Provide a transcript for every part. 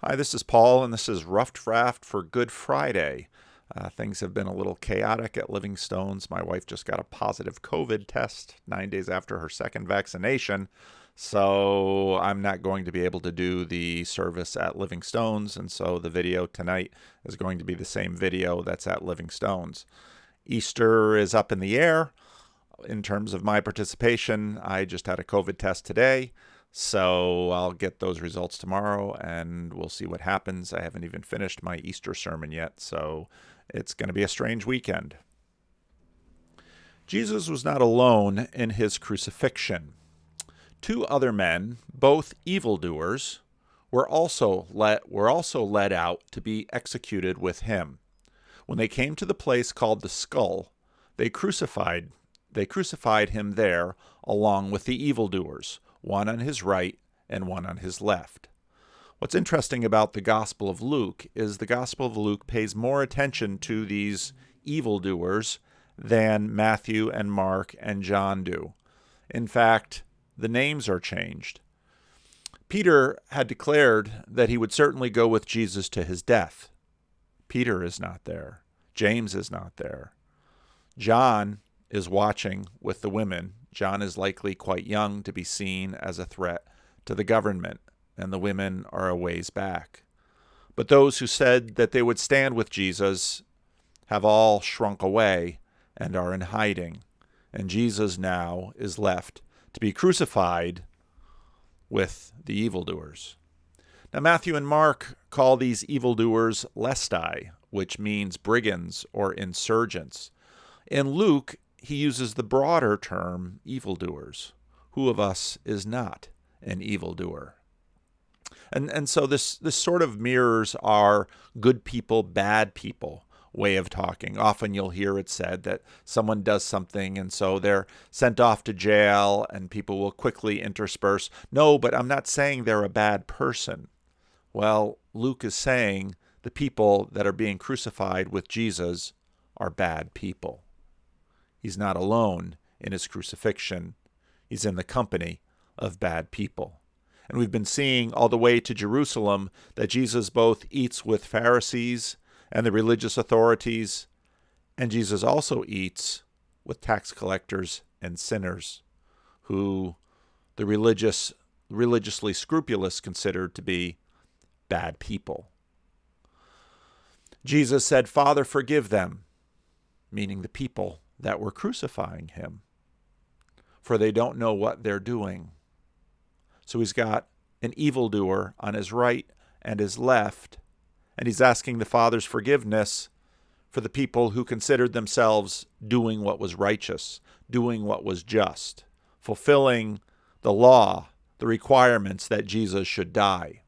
Hi, this is Paul, and this is Rough Draft for Good Friday. Things have been a little chaotic at Livingstone's. My wife just got a positive COVID test 9 days after her second vaccination, so I'm not going to be able to do the service at Livingstone's, and so the video tonight is going to be the same video that's at Livingstone's. Easter is up in the air. In terms of my participation, I just had a COVID test today. So I'll get those results tomorrow and we'll see what happens. I haven't even finished my Easter sermon yet, so it's going to be a strange weekend. Jesus was not alone in his crucifixion. Two other men, both evildoers, were also led out to be executed with him. When they came to the place called the Skull, they crucified him there along with the evildoers, one on his right and one on his left. What's interesting about the Gospel of Luke is the Gospel of Luke pays more attention to these evildoers than Matthew and Mark and John do. In fact, the names are changed. Peter had declared that he would certainly go with Jesus to his death. Peter is not there. James is not there. John is watching with the women. John is likely quite young to be seen as a threat to the government, and the women are a ways back. But those who said that they would stand with Jesus have all shrunk away and are in hiding, and Jesus now is left to be crucified with the evildoers. Now, Matthew and Mark call these evildoers lestai, which means brigands or insurgents. In Luke, he uses the broader term evildoers. Who of us is not an evildoer? And so this sort of mirrors our good people, bad people way of talking. Often you'll hear it said that someone does something and so they're sent off to jail and people will quickly intersperse, no, but I'm not saying they're a bad person. Well, Luke is saying the people that are being crucified with Jesus are bad people. He's not alone in his crucifixion. He's in the company of bad people. And we've been seeing all the way to Jerusalem that Jesus both eats with Pharisees and the religious authorities, and Jesus also eats with tax collectors and sinners, who the religiously scrupulous considered to be bad people. Jesus said, "Father, forgive them," meaning the people that were crucifying him, for they don't know what they're doing. So he's got an evildoer on his right and his left, and he's asking the Father's forgiveness for the people who considered themselves doing what was righteous, doing what was just, fulfilling the law, the requirements that Jesus should die.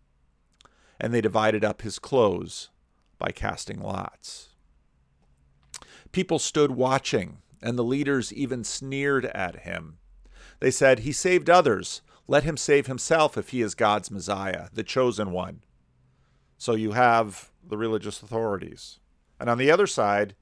And they divided up his clothes by casting lots. People stood watching, and the leaders even sneered at him. They said, "He saved others. Let him save himself if he is God's Messiah, the chosen one." So you have the religious authorities. And on the other side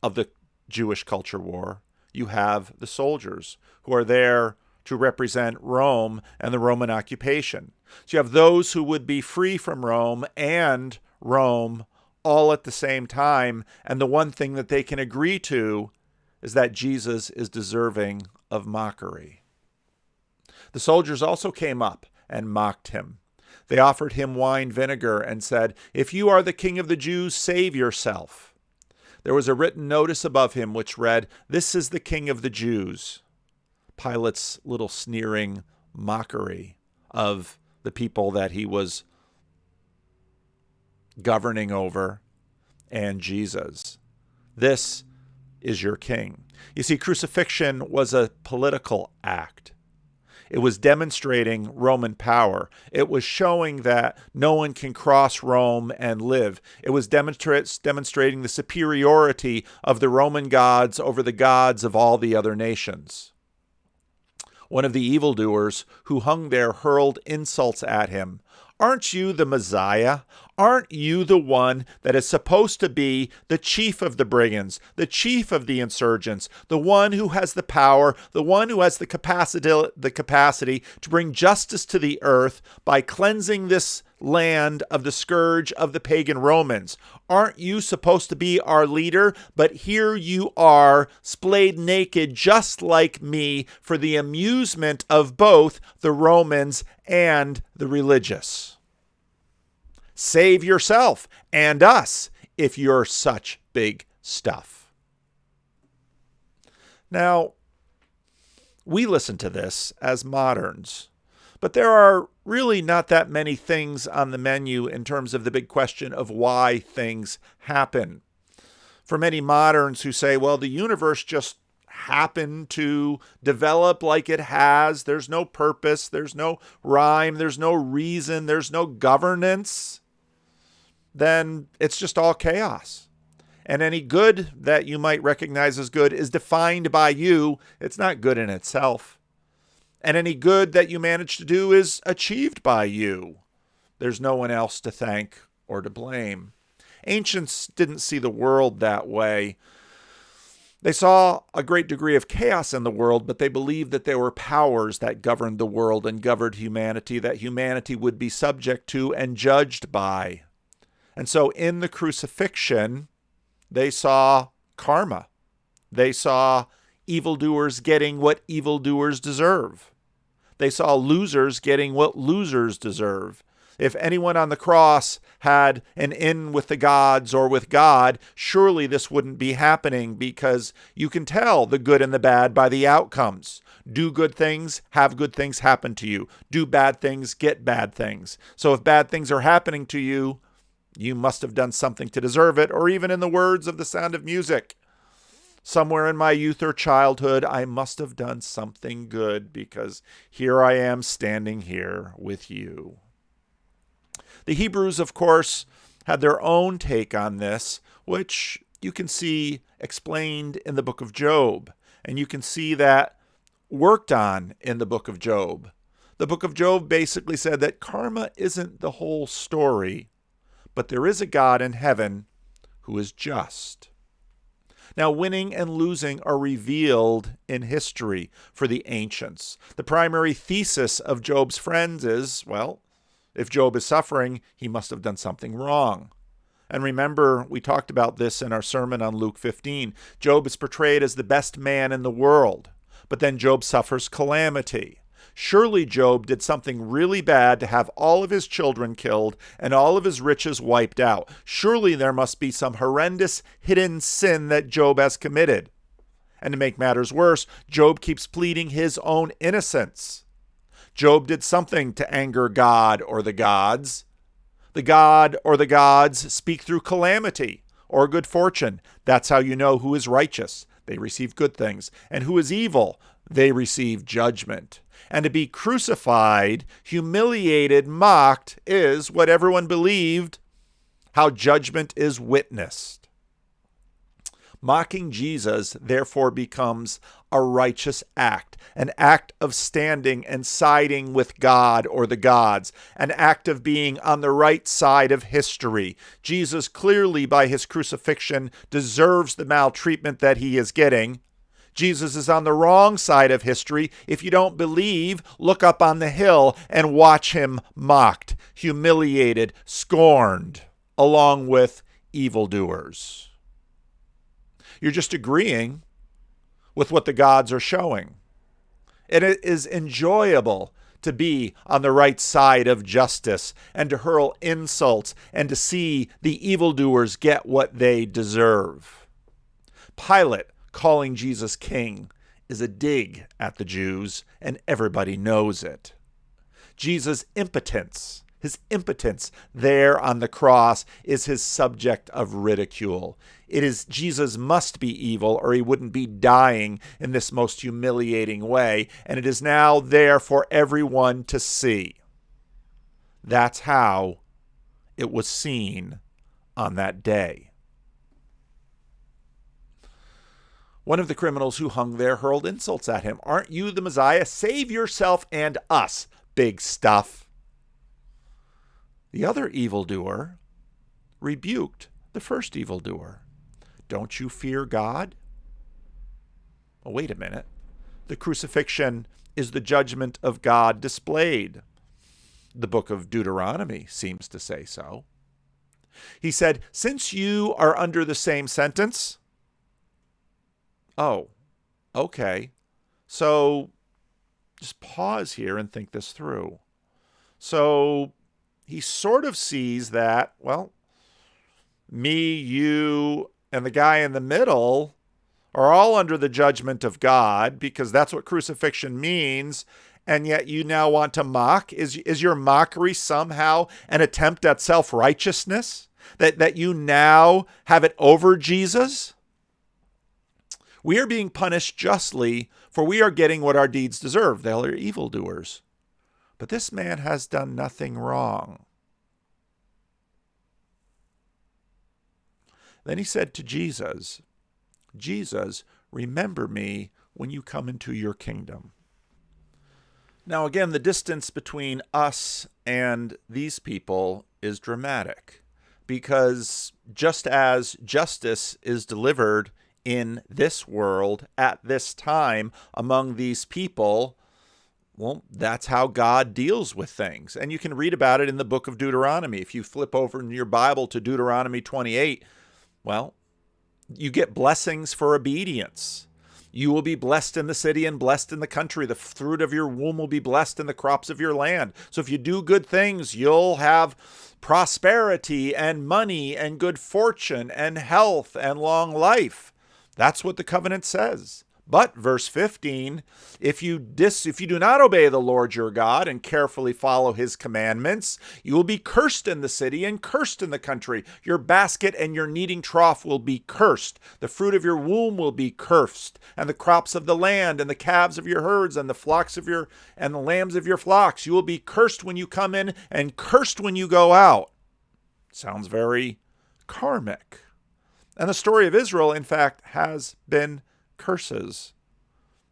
of the Jewish culture war, you have the soldiers who are there to represent Rome and the Roman occupation. So you have those who would be free from Rome and Rome all at the same time, and the one thing that they can agree to is that Jesus is deserving of mockery. The soldiers also came up and mocked him. They offered him wine vinegar and said, "If you are the king of the Jews, save yourself." There was a written notice above him which read, "This is the king of the Jews." Pilate's little sneering mockery of the people that he was governing over, and Jesus. This is your king. You see, crucifixion was a political act. It was demonstrating Roman power. It was showing that no one can cross Rome and live. It was demonstrating the superiority of the Roman gods over the gods of all the other nations. One of the evildoers who hung there hurled insults at him. "Aren't you the Messiah? Aren't you the one that is supposed to be the chief of the brigands, the chief of the insurgents, the one who has the power, the one who has the capacity to bring justice to the earth by cleansing this land of the scourge of the pagan Romans. Aren't you supposed to be our leader? But here you are, splayed naked just like me, for the amusement of both the Romans and the religious. Save yourself and us if you're such big stuff. Now, we listen to this as moderns, but there are really not that many things on the menu in terms of the big question of why things happen. For many moderns who say, well, the universe just happened to develop like it has, there's no purpose, there's no rhyme, there's no reason, there's no governance, then it's just all chaos. And any good that you might recognize as good is defined by you. It's not good in itself. And any good that you manage to do is achieved by you. There's no one else to thank or to blame. Ancients didn't see the world that way. They saw a great degree of chaos in the world, but they believed that there were powers that governed the world and governed humanity, that humanity would be subject to and judged by. And so in the crucifixion, they saw karma. They saw evildoers getting what evildoers deserve. They saw losers getting what losers deserve. If anyone on the cross had an in with the gods or with God, surely this wouldn't be happening, because you can tell the good and the bad by the outcomes. Do good things, have good things happen to you. Do bad things, get bad things. So if bad things are happening to you, you must have done something to deserve it, or even in the words of The Sound of Music, somewhere in my youth or childhood, I must have done something good, because here I am standing here with you. The Hebrews, of course, had their own take on this, which you can see explained in the book of Job, and you can see that worked on in the book of Job. The book of Job basically said that karma isn't the whole story, but there is a God in heaven who is just. Now, winning and losing are revealed in history for the ancients. The primary thesis of Job's friends is, well, if Job is suffering, he must have done something wrong. And remember, we talked about this in our sermon on Luke 15. Job is portrayed as the best man in the world, but then Job suffers calamity. Surely Job did something really bad to have all of his children killed and all of his riches wiped out. Surely there must be some horrendous hidden sin that Job has committed. And to make matters worse, Job keeps pleading his own innocence. Job did something to anger God or the gods. The God or the gods speak through calamity or good fortune. That's how you know who is righteous. They receive good things. And who is evil? They receive judgment. And to be crucified, humiliated, mocked is what everyone believed, how judgment is witnessed. Mocking Jesus, therefore, becomes a righteous act, an act of standing and siding with God or the gods, an act of being on the right side of history. Jesus clearly, by his crucifixion, deserves the maltreatment that he is getting. Jesus is on the wrong side of history. If you don't believe, look up on the hill and watch him mocked, humiliated, scorned, along with evildoers. You're just agreeing with what the gods are showing. And it is enjoyable to be on the right side of justice and to hurl insults and to see the evildoers get what they deserve. Pilate calling Jesus king is a dig at the Jews, and everybody knows it. Jesus' impotence, his impotence there on the cross, is his subject of ridicule. It is Jesus must be evil or he wouldn't be dying in this most humiliating way, and it is now there for everyone to see. That's how it was seen on that day. One of the criminals who hung there hurled insults at him. Aren't you the Messiah? Save yourself and us, big stuff. The other evildoer rebuked the first evildoer. Don't you fear God? Oh, wait a minute. The crucifixion is the judgment of God displayed. The book of Deuteronomy seems to say so. He said, since you are under the same sentence, oh, okay. So just pause here and think this through. So he sort of sees that, well, me, you, and the guy in the middle are all under the judgment of God, because that's what crucifixion means. And yet you now want to mock? Is your mockery somehow an attempt at self-righteousness? That you now have it over Jesus? We are being punished justly, for we are getting what our deeds deserve. They are evildoers. But this man has done nothing wrong. Then he said to Jesus, Jesus, remember me when you come into your kingdom. Now again, the distance between us and these people is dramatic, because just as justice is delivered in this world at this time among these people, well, that's how God deals with things. And you can read about it in the book of Deuteronomy. If you flip over in your Bible to Deuteronomy 28, well, you get blessings for obedience. You will be blessed in the city and blessed in the country. The fruit of your womb will be blessed in the crops of your land. So if you do good things, you'll have prosperity and money and good fortune and health and long life. That's what the covenant says. But verse 15, if you do not obey the Lord your God and carefully follow his commandments, you will be cursed in the city and cursed in the country. Your basket and your kneading trough will be cursed. The fruit of your womb will be cursed, and the crops of the land and the calves of your herds and the flocks of your and the lambs of your flocks. You will be cursed when you come in and cursed when you go out. Sounds very karmic. And the story of Israel, in fact, has been curses.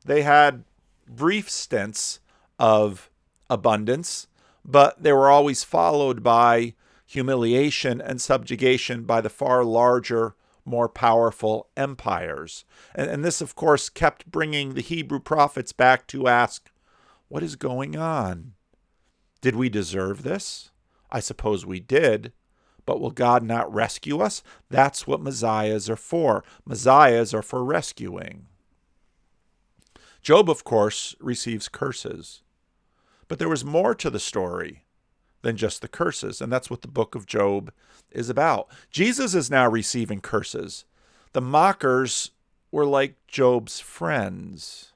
They had brief stints of abundance, but they were always followed by humiliation and subjugation by the far larger, more powerful empires. And this, of course, kept bringing the Hebrew prophets back to ask, what is going on? Did we deserve this? I suppose we did. But will God not rescue us? That's what Messiahs are for. Messiahs are for rescuing. Job, of course, receives curses. But there was more to the story than just the curses, and that's what the book of Job is about. Jesus is now receiving curses. The mockers were like Job's friends.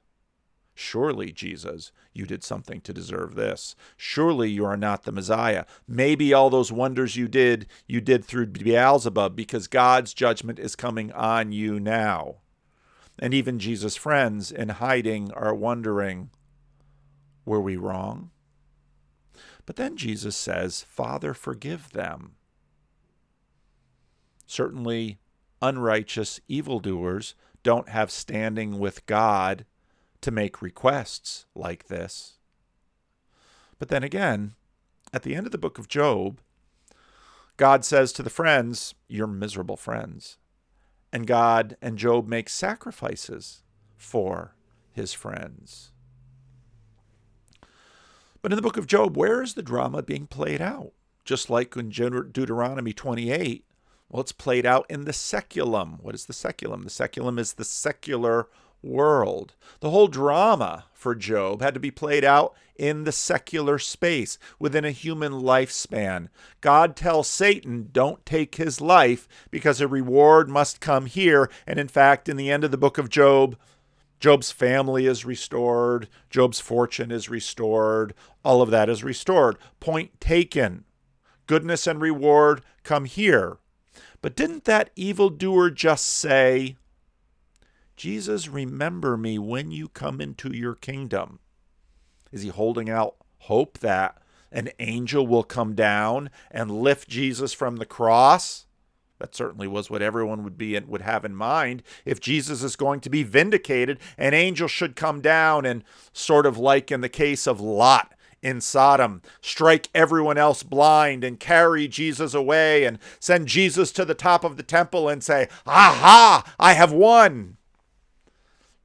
Surely, Jesus, you did something to deserve this. Surely you are not the Messiah. Maybe all those wonders you did through Beelzebub, because God's judgment is coming on you now. And even Jesus' friends in hiding are wondering, were we wrong? But then Jesus says, Father, forgive them. Certainly, unrighteous evildoers don't have standing with God to make requests like this. But then again, at the end of the book of Job, God says to the friends, you're miserable friends. And God and Job make sacrifices for his friends. But in the book of Job, where is the drama being played out? Just like in Deuteronomy 28, well, it's played out in the seculum. What is the seculum? The seculum is the secular world. The whole drama for Job had to be played out in the secular space, within a human lifespan. God tells Satan, don't take his life, because a reward must come here. And in fact, in the end of the book of Job, Job's family is restored, Job's fortune is restored, all of that is restored. Point taken. Goodness and reward come here. But didn't that evildoer just say, Jesus, remember me when you come into your kingdom? Is he holding out hope that an angel will come down and lift Jesus from the cross? That certainly was what everyone would have in mind. If Jesus is going to be vindicated, an angel should come down and, sort of like in the case of Lot in Sodom, strike everyone else blind and carry Jesus away and send Jesus to the top of the temple and say, aha, I have won.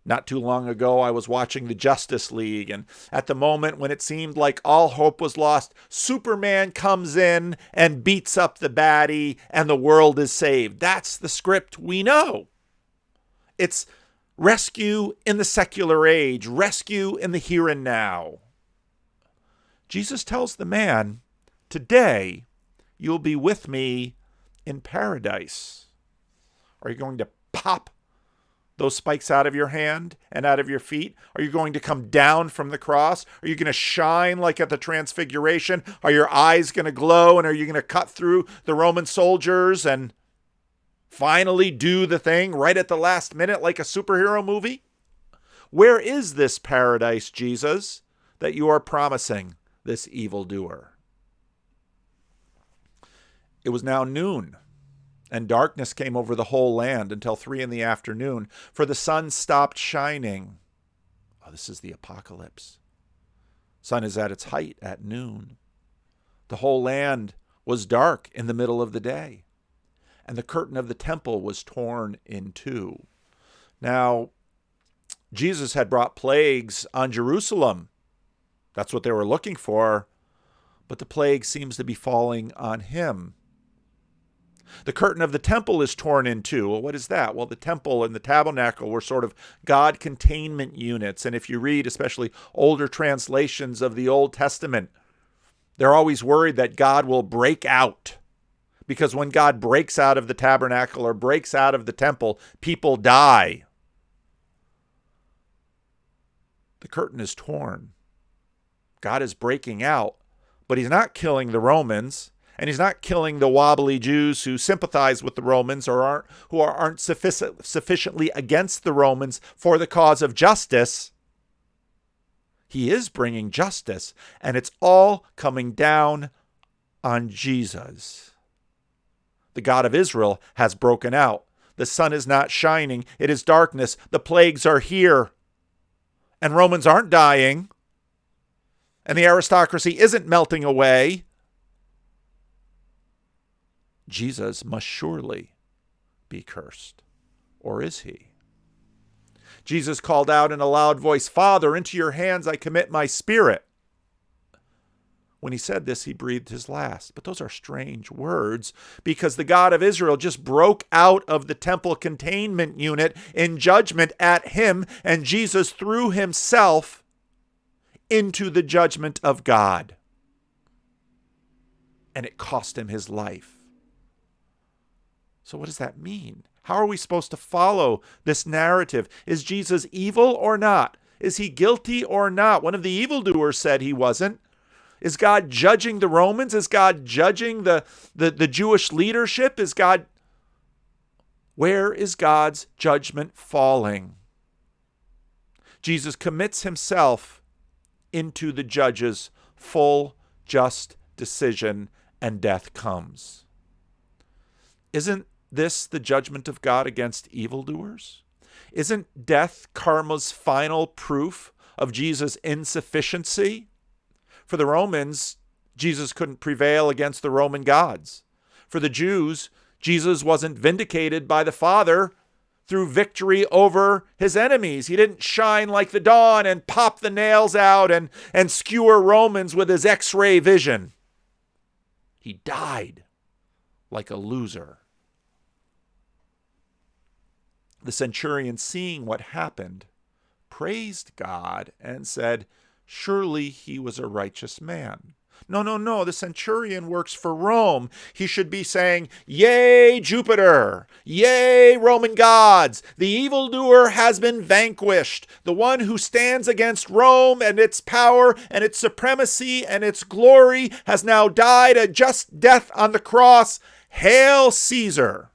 Not too long ago, I was watching the Justice League, and at the moment when it seemed like all hope was lost, Superman comes in and beats up the baddie, and the world is saved. That's the script we know. It's rescue in the secular age, rescue in the here and now. Jesus tells the man, today you'll be with me in paradise. Are you going to pop those spikes out of your hand and out of your feet? Are you going to come down from the cross? Are you going to shine like at the Transfiguration? Are your eyes going to glow, and are you going to cut through the Roman soldiers and finally do the thing right at the last minute like a superhero movie? Where is this paradise, Jesus, that you are promising this evildoer? It was now noon, and darkness came over the whole land until 3 p.m, for the sun stopped shining. Oh, this is the apocalypse. Sun is at its height at noon. The whole land was dark in the middle of the day, and the curtain of the temple was torn in two. Now, Jesus had brought plagues on Jerusalem. That's what they were looking for, but the plague seems to be falling on him. The curtain of the temple is torn in two. Well, what is that? Well, the temple and the tabernacle were sort of God containment units. And if you read especially older translations of the Old Testament, they're always worried that God will break out. Because when God breaks out of the tabernacle or breaks out of the temple, people die. The curtain is torn. God is breaking out, but he's not killing the Romans. And he's not killing the wobbly Jews who sympathize with the Romans or aren't sufficiently against the Romans for the cause of justice. He is bringing justice, and it's all coming down on Jesus. The God of Israel has broken out. The sun is not shining. It is darkness. The plagues are here. And Romans aren't dying. And the aristocracy isn't melting away. Jesus must surely be cursed. Or is he? Jesus called out in a loud voice, "Father, into your hands I commit my spirit." When he said this, he breathed his last. But those are strange words, because the God of Israel just broke out of the temple containment unit in judgment at him, and Jesus threw himself into the judgment of God. And it cost him his life. So what does that mean? How are we supposed to follow this narrative? Is Jesus evil or not? Is he guilty or not? One of the evildoers said he wasn't. Is God judging the Romans? Is God judging the Jewish leadership? Where is God's judgment falling? Jesus commits himself into the judge's full just decision, and death comes. Isn't this the judgment of God against evildoers? Isn't death karma's final proof of Jesus' insufficiency? For the Romans, Jesus couldn't prevail against the Roman gods. For the Jews, Jesus wasn't vindicated by the Father through victory over his enemies. He didn't shine like the dawn and pop the nails out and skewer Romans with his X-ray vision. He died like a loser. The centurion, seeing what happened, praised God and said, "Surely he was a righteous man." No. The centurion works for Rome. He should be saying, "Yay, Jupiter! Yay, Roman gods! The evildoer has been vanquished. The one who stands against Rome and its power and its supremacy and its glory has now died a just death on the cross. Hail Caesar!"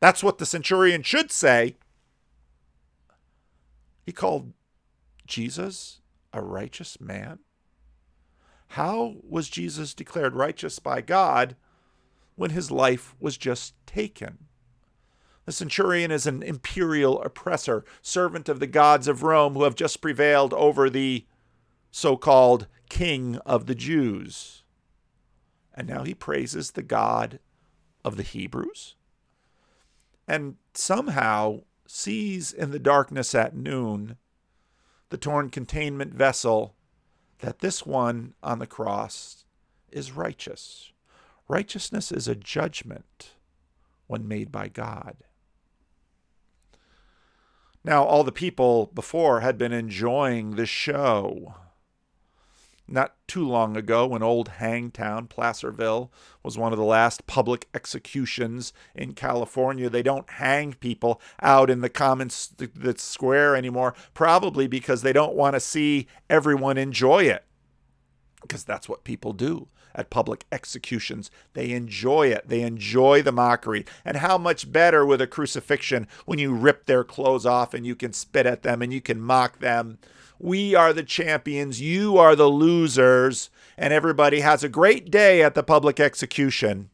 That's what the centurion should say. He called Jesus a righteous man. How was Jesus declared righteous by God when his life was just taken? The centurion is an imperial oppressor, servant of the gods of Rome who have just prevailed over the so-called king of the Jews. And now he praises the God of the Hebrews. And somehow sees in the darkness at noon, the torn containment vessel, that this one on the cross is righteous. Righteousness is a judgment when made by God. Now, all the people before had been enjoying the show. Not too long ago, when old Hangtown, Placerville, was one of the last public executions in California, they don't hang people out in the common square anymore, probably because they don't want to see everyone enjoy it. Because that's what people do at public executions. They enjoy it. They enjoy the mockery. And how much better with a crucifixion when you rip their clothes off and you can spit at them and you can mock them. We are the champions. You are the losers. And everybody has a great day at the public execution.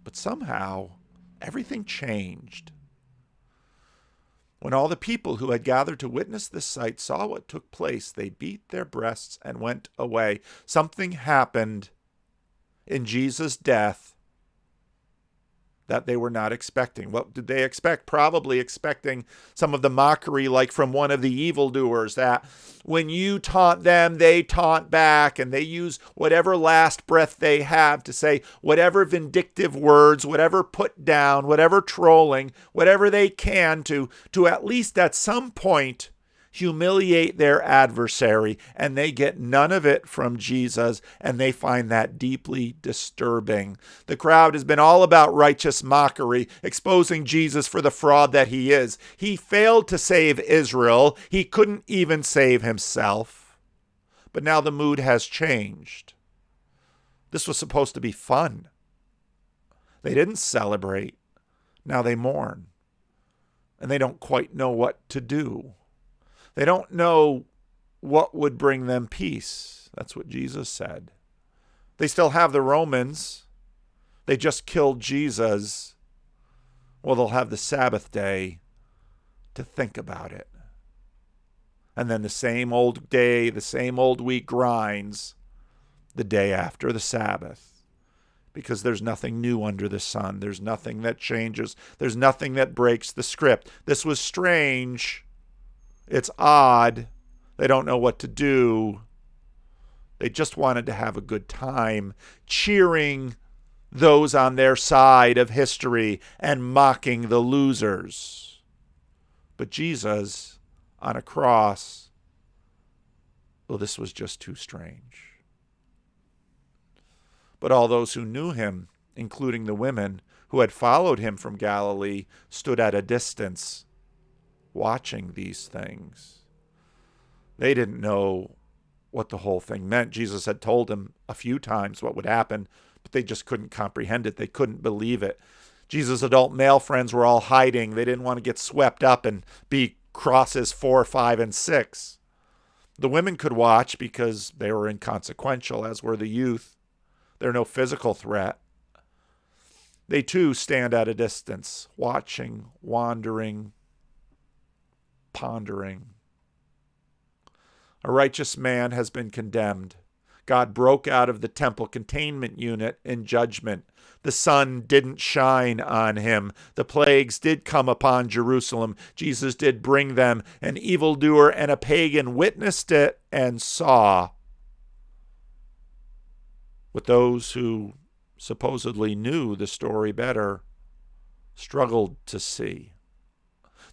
But somehow, everything changed. When all the people who had gathered to witness this sight saw what took place, they beat their breasts and went away. Something happened in Jesus' death that they were not expecting. What did they expect? Probably expecting some of the mockery like from one of the evildoers, that when you taunt them, they taunt back, and they use whatever last breath they have to say whatever vindictive words, whatever put down, whatever trolling, whatever they can to at least at some point humiliate their adversary, and they get none of it from Jesus, and they find that deeply disturbing. The crowd has been all about righteous mockery, exposing Jesus for the fraud that he is. He failed to save Israel. He couldn't even save himself. But now the mood has changed. This was supposed to be fun. They didn't celebrate. Now they mourn. And they don't quite know what to do. They don't know what would bring them peace. That's what Jesus said. They still have the Romans. They just killed Jesus. Well, they'll have the Sabbath day to think about it. And then the same old day, the same old week grinds the day after the Sabbath. Because there's nothing new under the sun. There's nothing that changes. There's nothing that breaks the script. This was strange. It's odd. They don't know what to do. They just wanted to have a good time, cheering those on their side of history and mocking the losers. But Jesus, on a cross, well, this was just too strange. But all those who knew him, including the women who had followed him from Galilee, stood at a distance, watching these things. They didn't know what the whole thing meant. Jesus had told them a few times what would happen, but they just couldn't comprehend it. They couldn't believe it. Jesus' adult male friends were all hiding. They didn't want to get swept up and be crosses 4, 5, and 6. The women could watch because they were inconsequential, as were the youth. They're no physical threat. They too stand at a distance, watching, wandering, pondering. A righteous man has been condemned. God broke out of the temple containment unit in judgment. The sun didn't shine on him. The plagues did come upon Jerusalem. Jesus did bring them. An evildoer and a pagan witnessed it and saw. But those who supposedly knew the story better struggled to see.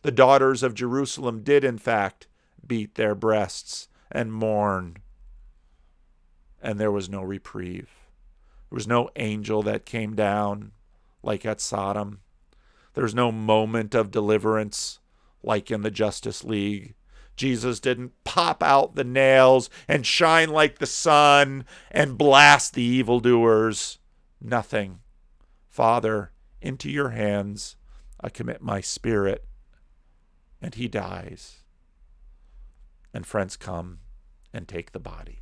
The daughters of Jerusalem did, in fact, beat their breasts and mourn. And there was no reprieve. There was no angel that came down like at Sodom. There was no moment of deliverance like in the Justice League. Jesus didn't pop out the nails and shine like the sun and blast the evildoers. Nothing. Father, into your hands I commit my spirit. And he dies. And friends come and take the body.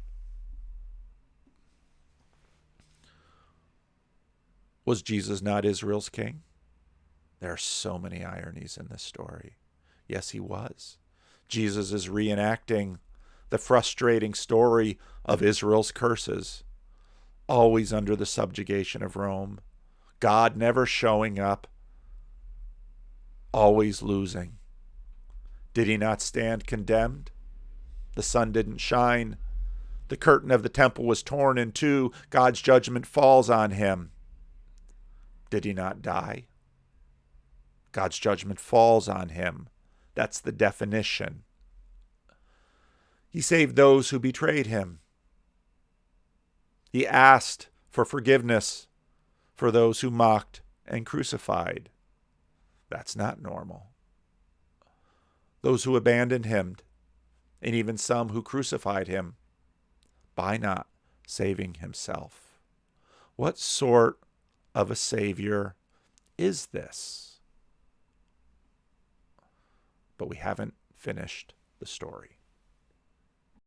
Was Jesus not Israel's king? There are so many ironies in this story. Yes, he was. Jesus is reenacting the frustrating story of Israel's curses, always under the subjugation of Rome, God never showing up, always losing. Did he not stand condemned? The sun didn't shine. The curtain of the temple was torn in two. God's judgment falls on him. Did he not die? God's judgment falls on him. That's the definition. He saved those who betrayed him. He asked for forgiveness for those who mocked and crucified. That's not normal. Those who abandoned him, and even some who crucified him, by not saving himself. What sort of a Savior is this? But we haven't finished the story.